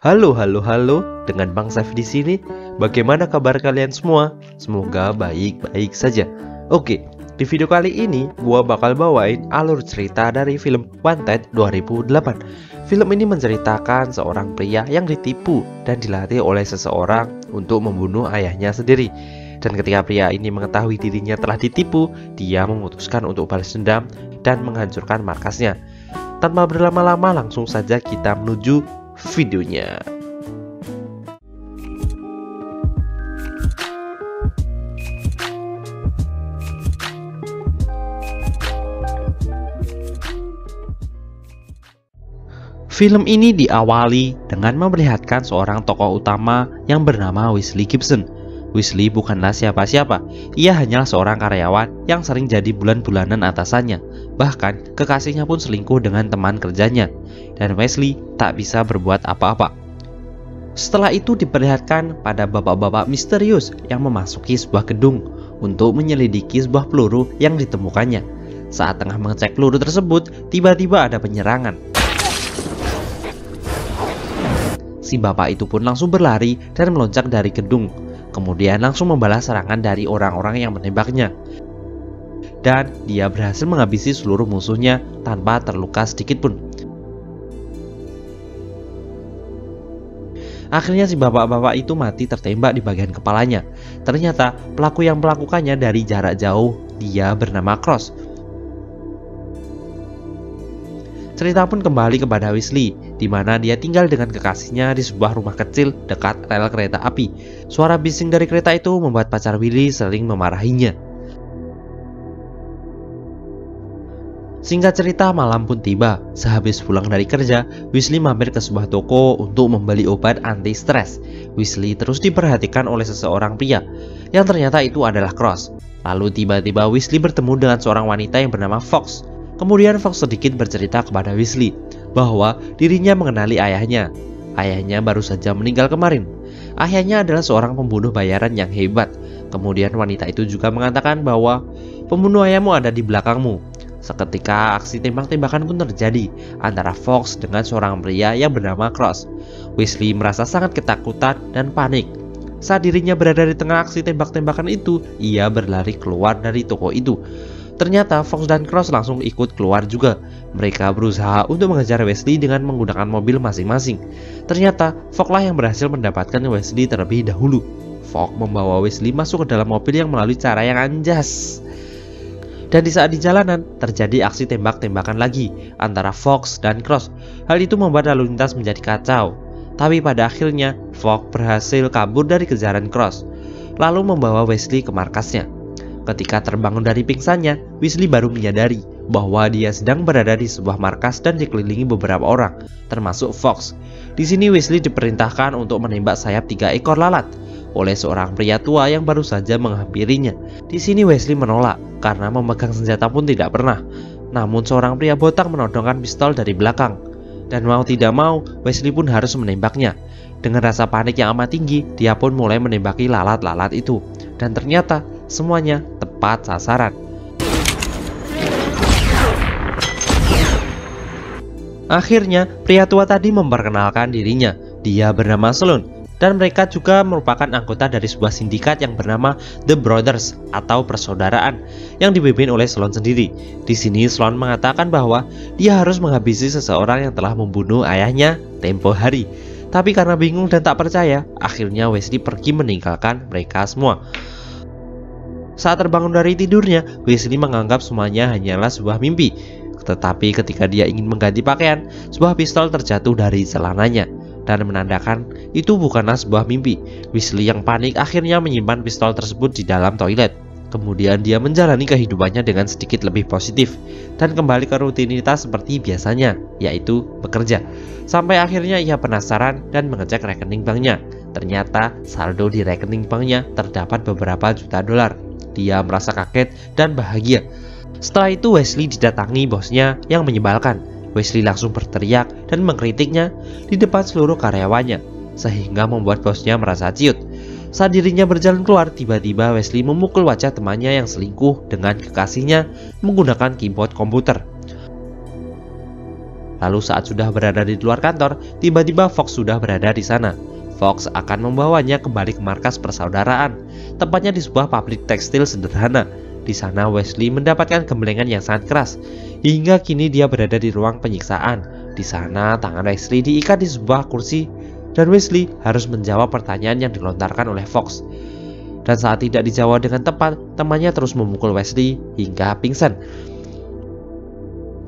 Halo, halo, halo. Dengan Bang Saif di sini. Bagaimana kabar kalian semua? Semoga baik-baik saja. Oke, di video kali ini gua bakal bawain alur cerita dari film Wanted 2008. Film ini menceritakan seorang pria yang ditipu dan dilatih oleh seseorang untuk membunuh ayahnya sendiri. Dan ketika pria ini mengetahui dirinya telah ditipu, dia memutuskan untuk balas dendam dan menghancurkan markasnya. Tanpa berlama-lama, langsung saja kita menuju videonya. Film ini diawali dengan memperlihatkan seorang tokoh utama yang bernama Wesley Gibson. Wesley bukanlah siapa-siapa, ia hanyalah seorang karyawan yang sering jadi bulan-bulanan atasannya. Bahkan kekasihnya pun selingkuh dengan teman kerjanya, dan Wesley tak bisa berbuat apa-apa. Setelah itu diperlihatkan pada bapak-bapak misterius yang memasuki sebuah gedung untuk menyelidiki sebuah peluru yang ditemukannya. Saat tengah mengecek peluru tersebut, tiba-tiba ada penyerangan. Si bapak itu pun langsung berlari dan meloncat dari gedung. Kemudian langsung membalas serangan dari orang-orang yang menembaknya. Dan dia berhasil menghabisi seluruh musuhnya tanpa terluka sedikit pun. Akhirnya si bapak-bapak itu mati tertembak di bagian kepalanya. Ternyata pelaku yang melakukannya dari jarak jauh, dia bernama Cross. Cerita pun kembali kepada Wesley, di mana dia tinggal dengan kekasihnya di sebuah rumah kecil dekat rel kereta api. Suara bising dari kereta itu membuat pacar Willy sering memarahinya. Singkat cerita, malam pun tiba. Sehabis pulang dari kerja, Wesley mampir ke sebuah toko untuk membeli obat anti stres. Wesley terus diperhatikan oleh seseorang pria, yang ternyata itu adalah Cross. Lalu tiba-tiba Wesley bertemu dengan seorang wanita yang bernama Fox. Kemudian Fox sedikit bercerita kepada Wesley bahwa dirinya mengenali ayahnya. Ayahnya baru saja meninggal kemarin. Ayahnya adalah seorang pembunuh bayaran yang hebat. Kemudian wanita itu juga mengatakan bahwa pembunuh ayahmu ada di belakangmu. Seketika aksi tembak-tembakan pun terjadi antara Fox dengan seorang pria yang bernama Cross. Wesley merasa sangat ketakutan dan panik. Saat dirinya berada di tengah aksi tembak-tembakan itu, ia berlari keluar dari toko itu. Ternyata Fox dan Cross langsung ikut keluar juga. Mereka berusaha untuk mengejar Wesley dengan menggunakan mobil masing-masing. Ternyata Fox lah yang berhasil mendapatkan Wesley terlebih dahulu. Fox membawa Wesley masuk ke dalam mobil yang melalui cara yang anjas. Dan di saat di jalanan terjadi aksi tembak-tembakan lagi antara Fox dan Cross. Hal itu membuat lalu lintas menjadi kacau. Tapi pada akhirnya Fox berhasil kabur dari kejaran Cross, lalu membawa Wesley ke markasnya. Ketika terbangun dari pingsannya, Wesley baru menyadari bahwa dia sedang berada di sebuah markas dan dikelilingi beberapa orang, termasuk Fox. Di sini Wesley diperintahkan untuk menembak sayap 3 ekor lalat oleh seorang pria tua yang baru saja menghampirinya. Di sini Wesley menolak karena memegang senjata pun tidak pernah. Namun seorang pria botak menodongkan pistol dari belakang. Dan mau tidak mau, Wesley pun harus menembaknya. Dengan rasa panik yang amat tinggi, dia pun mulai menembaki lalat-lalat itu. Dan ternyata semuanya tepat sasaran. Akhirnya, pria tua tadi memperkenalkan dirinya. Dia bernama Sloan, dan mereka juga merupakan anggota dari sebuah sindikat yang bernama The Brothers atau persaudaraan yang dipimpin oleh Sloan sendiri. Di sini Sloan mengatakan bahwa dia harus menghabisi seseorang yang telah membunuh ayahnya tempo hari. Tapi karena bingung dan tak percaya, akhirnya Wesley pergi meninggalkan mereka semua. Saat terbangun dari tidurnya, Wesley menganggap semuanya hanyalah sebuah mimpi. Tetapi ketika dia ingin mengganti pakaian, sebuah pistol terjatuh dari celananya dan menandakan itu bukanlah sebuah mimpi. Wesley yang panik akhirnya menyimpan pistol tersebut di dalam toilet. Kemudian dia menjalani kehidupannya dengan sedikit lebih positif dan kembali ke rutinitas seperti biasanya, yaitu bekerja. Sampai akhirnya ia penasaran dan mengecek rekening banknya. Ternyata saldo di rekening banknya terdapat beberapa juta dolar. Dia merasa kaget dan bahagia. Setelah itu Wesley didatangi bosnya yang menyebalkan. Wesley langsung berteriak dan mengkritiknya di depan seluruh karyawannya, sehingga membuat bosnya merasa ciut. Saat dirinya berjalan keluar, tiba-tiba Wesley memukul wajah temannya yang selingkuh dengan kekasihnya menggunakan keyboard komputer. Lalu saat sudah berada di luar kantor, tiba-tiba Fox sudah berada di sana. Fox akan membawanya kembali ke markas persaudaraan, tepatnya di sebuah pabrik tekstil sederhana. Di sana Wesley mendapatkan gembelengan yang sangat keras, hingga kini dia berada di ruang penyiksaan. Di sana tangan Wesley diikat di sebuah kursi, dan Wesley harus menjawab pertanyaan yang dilontarkan oleh Fox. Dan saat tidak dijawab dengan tepat, temannya terus memukul Wesley hingga pingsan.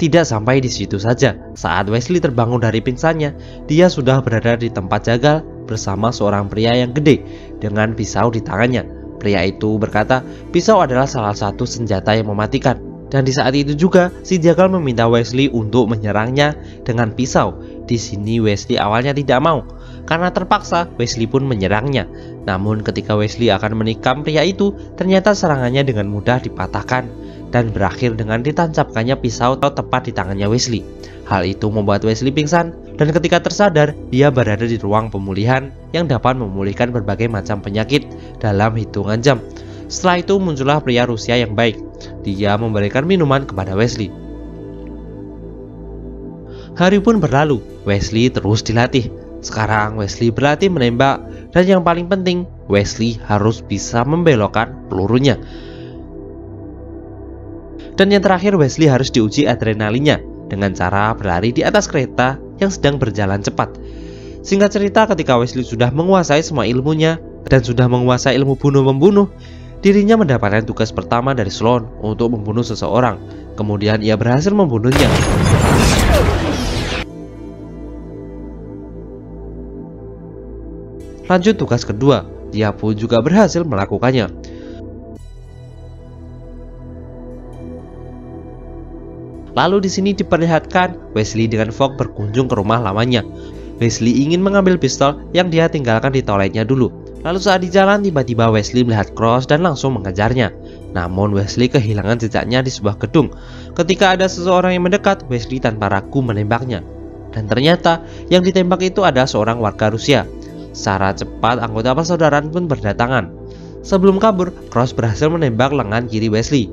Tidak sampai di situ saja, saat Wesley terbangun dari pingsannya, dia sudah berada di tempat jagal bersama seorang pria yang gede dengan pisau di tangannya. Pria itu berkata, pisau adalah salah satu senjata yang mematikan. Dan di saat itu juga, si jagal meminta Wesley untuk menyerangnya dengan pisau. Di sini Wesley awalnya tidak mau, karena terpaksa Wesley pun menyerangnya. Namun ketika Wesley akan menikam pria itu, ternyata serangannya dengan mudah dipatahkan dan berakhir dengan ditancapkannya pisau tepat di tangannya Wesley. Hal itu membuat Wesley pingsan, dan ketika tersadar, dia berada di ruang pemulihan yang dapat memulihkan berbagai macam penyakit dalam hitungan jam. Setelah itu muncullah pria Rusia yang baik. Dia memberikan minuman kepada Wesley. Hari pun berlalu, Wesley terus dilatih. Sekarang Wesley berlatih menembak, dan yang paling penting, Wesley harus bisa membelokkan pelurunya. Dan yang terakhir, Wesley harus diuji adrenalinnya dengan cara berlari di atas kereta yang sedang berjalan cepat. Singkat cerita, ketika Wesley sudah menguasai semua ilmunya dan sudah menguasai ilmu bunuh-membunuh, dirinya mendapatkan tugas pertama dari Sloan untuk membunuh seseorang. Kemudian ia berhasil membunuhnya. Lanjut tugas kedua, dia pun juga berhasil melakukannya. Lalu di sini diperlihatkan Wesley dengan Fox berkunjung ke rumah lamanya. Wesley ingin mengambil pistol yang dia tinggalkan di toiletnya dulu. Lalu saat di jalan, tiba-tiba Wesley melihat Cross dan langsung mengejarnya. Namun Wesley kehilangan jejaknya di sebuah gedung. Ketika ada seseorang yang mendekat, Wesley tanpa ragu menembaknya. Dan ternyata yang ditembak itu adalah seorang warga Rusia. Secara cepat anggota persaudaraan pun berdatangan. Sebelum kabur, Cross berhasil menembak lengan kiri Wesley.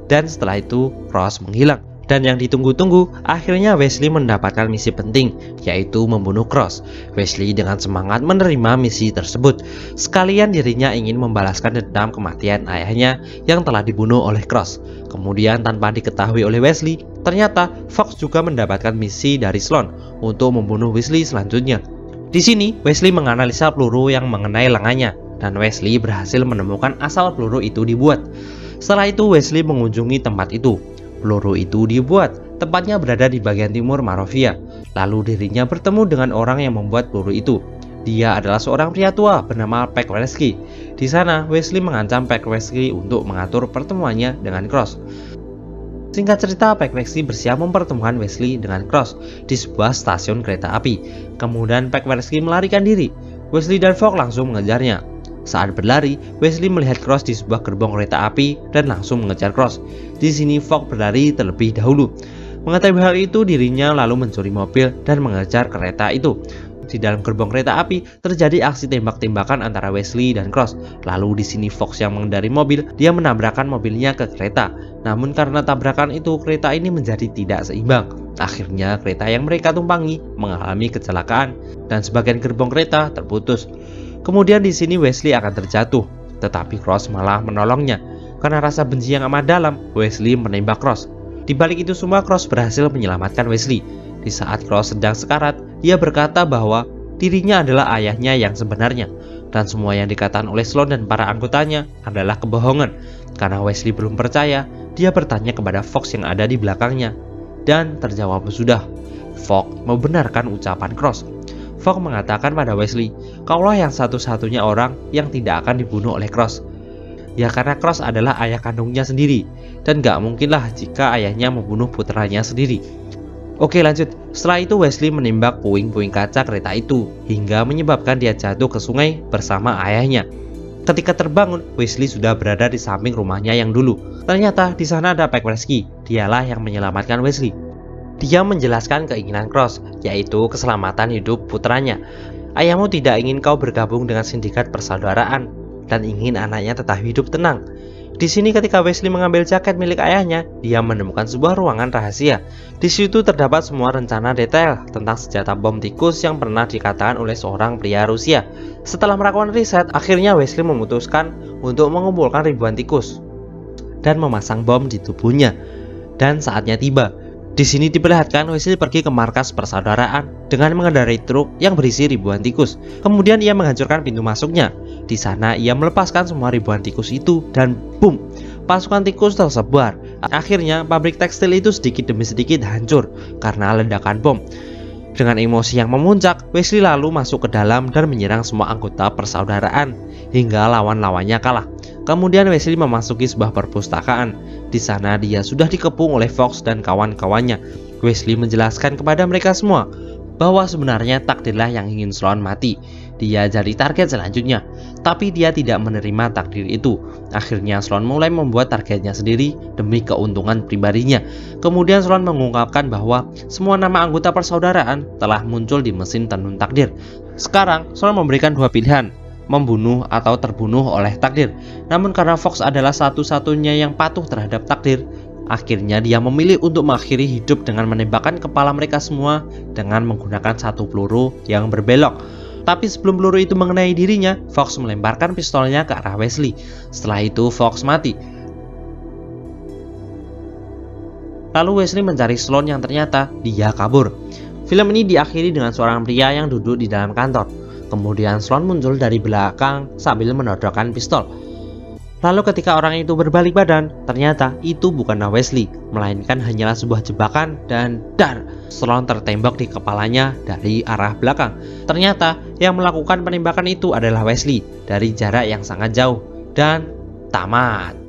Dan setelah itu Cross menghilang. Dan yang ditunggu-tunggu, akhirnya Wesley mendapatkan misi penting, yaitu membunuh Cross. Wesley dengan semangat menerima misi tersebut. Sekalian dirinya ingin membalaskan dendam kematian ayahnya yang telah dibunuh oleh Cross. Kemudian tanpa diketahui oleh Wesley, ternyata Fox juga mendapatkan misi dari Sloan untuk membunuh Wesley selanjutnya. Di sini, Wesley menganalisa peluru yang mengenai lengannya, dan Wesley berhasil menemukan asal peluru itu dibuat. Setelah itu, Wesley mengunjungi tempat itu. Peluru itu dibuat, tepatnya berada di bagian timur Marovia. Lalu dirinya bertemu dengan orang yang membuat peluru itu. Dia adalah seorang pria tua bernama Pekwelski. Di sana, Wesley mengancam Pekwelski untuk mengatur pertemuannya dengan Cross. Singkat cerita, Pekwelski bersiap mempertemukan Wesley dengan Cross di sebuah stasiun kereta api. Kemudian Pekwelski melarikan diri. Wesley dan Fox langsung mengejarnya. Saat berlari, Wesley melihat Cross di sebuah gerbong kereta api dan langsung mengejar Cross. Di sini Fox berlari terlebih dahulu. Mengetahui hal itu, dirinya lalu mencuri mobil dan mengejar kereta itu. Di dalam gerbong kereta api terjadi aksi tembak-tembakan antara Wesley dan Cross. Lalu di sini Fox yang mengendari mobil, dia menabrakkan mobilnya ke kereta. Namun karena tabrakan itu, kereta ini menjadi tidak seimbang. Akhirnya kereta yang mereka tumpangi mengalami kecelakaan dan sebagian gerbong kereta terputus. Kemudian di sini Wesley akan terjatuh, tetapi Cross malah menolongnya. Karena rasa benci yang amat dalam, Wesley menembak Cross. Di balik itu semua, Cross berhasil menyelamatkan Wesley. Di saat Cross sedang sekarat, dia berkata bahwa dirinya adalah ayahnya yang sebenarnya, dan semua yang dikatakan oleh Sloan dan para anggotanya adalah kebohongan. Karena Wesley belum percaya, dia bertanya kepada Fox yang ada di belakangnya, dan terjawab sudah. Fox membenarkan ucapan Cross. Fox mengatakan pada Wesley, "Kaulah yang satu-satunya orang yang tidak akan dibunuh oleh Cross." Ya karena Cross adalah ayah kandungnya sendiri, dan gak mungkinlah jika ayahnya membunuh putranya sendiri. Oke lanjut, setelah itu Wesley menembak puing-puing kaca kereta itu, hingga menyebabkan dia jatuh ke sungai bersama ayahnya. Ketika terbangun, Wesley sudah berada di samping rumahnya yang dulu. Ternyata di sana ada Pekwelski, dialah yang menyelamatkan Wesley. Dia menjelaskan keinginan Cross, yaitu keselamatan hidup putranya. Ayahmu tidak ingin kau bergabung dengan sindikat persaudaraan, dan ingin anaknya tetap hidup tenang. Di sini ketika Wesley mengambil jaket milik ayahnya, dia menemukan sebuah ruangan rahasia. Di situ terdapat semua rencana detail tentang senjata bom tikus yang pernah dikatakan oleh seorang pria Rusia. Setelah melakukan riset, akhirnya Wesley memutuskan untuk mengumpulkan ribuan tikus dan memasang bom di tubuhnya. Dan saatnya tiba. Di sini diperlihatkan Wesley pergi ke markas persaudaraan dengan mengendarai truk yang berisi ribuan tikus. Kemudian ia menghancurkan pintu masuknya. Di sana ia melepaskan semua ribuan tikus itu dan boom, pasukan tikus tersebar. Akhirnya pabrik tekstil itu sedikit demi sedikit hancur karena ledakan bom. Dengan emosi yang memuncak, Wesley lalu masuk ke dalam dan menyerang semua anggota persaudaraan hingga lawan-lawannya kalah. Kemudian Wesley memasuki sebuah perpustakaan. Di sana dia sudah dikepung oleh Fox dan kawan-kawannya. Wesley menjelaskan kepada mereka semua bahwa sebenarnya takdirlah yang ingin Sloan mati. Dia jadi target selanjutnya, tapi dia tidak menerima takdir itu. Akhirnya Sloan mulai membuat targetnya sendiri demi keuntungan pribadinya. Kemudian Sloan mengungkapkan bahwa semua nama anggota persaudaraan telah muncul di mesin tenun takdir. Sekarang Sloan memberikan dua pilihan, membunuh atau terbunuh oleh takdir. Namun karena Fox adalah satu-satunya yang patuh terhadap takdir, akhirnya dia memilih untuk mengakhiri hidup dengan menembakkan kepala mereka semua dengan menggunakan satu peluru yang berbelok. Tapi sebelum peluru itu mengenai dirinya, Fox melemparkan pistolnya ke arah Wesley. Setelah itu Fox mati. Lalu Wesley mencari Sloan yang ternyata dia kabur. Film ini diakhiri dengan seorang pria yang duduk di dalam kantor. Kemudian Sloan muncul dari belakang sambil menodongkan pistol. Lalu ketika orang itu berbalik badan, ternyata itu bukanlah Wesley, melainkan hanyalah sebuah jebakan dan dar, Sloan tertembak di kepalanya dari arah belakang. Ternyata yang melakukan penembakan itu adalah Wesley dari jarak yang sangat jauh dan tamat.